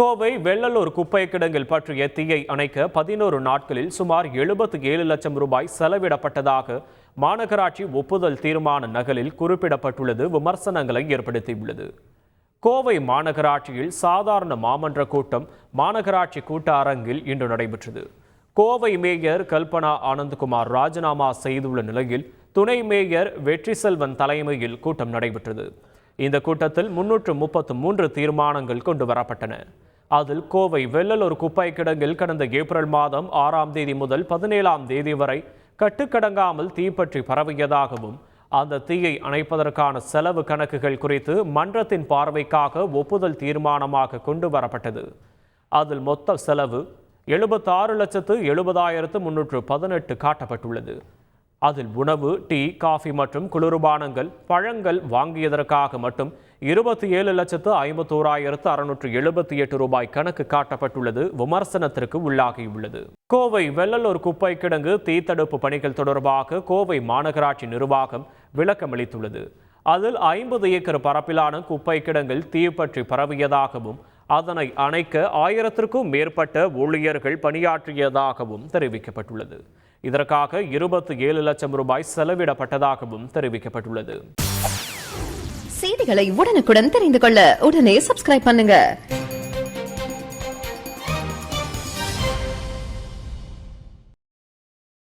கோவை வெள்ளலூர் குப்பை கிடங்கில் பற்றிய தீயை அணைக்க 11 நாட்களில் சுமார் 77 லட்சம் ரூபாய் செலவிடப்பட்டதாக மாநகராட்சி ஒப்புதல் தீர்மான நகலில் குறிப்பிடப்பட்டுள்ளது விமர்சனங்களை ஏற்படுத்தியுள்ளது. கோவை மாநகராட்சியில் சாதாரண மாமன்ற கூட்டம் மாநகராட்சி கூட்ட அரங்கில் இன்று நடைபெற்றது. கோவை மேயர் கல்பனா ஆனந்த்குமார் ராஜினாமா செய்துள்ள நிலையில் துணை மேயர் வெற்றி செல்வன் தலைமையில் கூட்டம் நடைபெற்றது. இந்த கூட்டத்தில் 333 தீர்மானங்கள் கொண்டு வரப்பட்டன. அதில் கோவை வெள்ளலூர் குப்பை கிடங்கில் கடந்த ஏப்ரல் மாதம் 6ஆம் தேதி முதல் 17ஆம் தேதி வரை கட்டுக்கடங்காமல் தீப்பற்றி பரவியதாகவும் அந்த தீயை அணைப்பதற்கான செலவு கணக்குகள் குறித்து மன்றத்தின் பார்வைக்காக ஒப்புதல் தீர்மானமாக கொண்டு வரப்பட்டது. அதில் மொத்த செலவு 76,70,318 காட்டப்பட்டுள்ளது. அதில் உணவு, டீ, காஃபி மற்றும் குளிர்பானங்கள், பழங்கள் வாங்கியதற்காக மட்டும் 27,51,678 ரூபாய் கணக்கு காட்டப்பட்டுள்ளது விமர்சனத்திற்கு உள்ளாகியுள்ளது. கோவை வெள்ளலூர் குப்பை கிடங்கு தீத்தடுப்பு பணிகள் தொடர்பாக கோவை மாநகராட்சி நிர்வாகம் விளக்கமளித்துள்ளது. அதில் 50 ஏக்கர் பரப்பிலான குப்பை கிடங்கில் தீப்பற்றி பரவியதாகவும் அதனை அணைக்க 1000க்கும் மேற்பட்ட ஊழியர்கள் பணியாற்றியதாகவும் தெரிவிக்கப்பட்டுள்ளது. இதற்காக 27 லட்சம் ரூபாய் செலவிடப்பட்டதாகவும் தெரிவிக்கப்பட்டுள்ளது. செய்திகளை உடனுக்குடன் தெரிந்து கொள்ள உடனே சப்ஸ்கிரைப் பண்ணுங்க.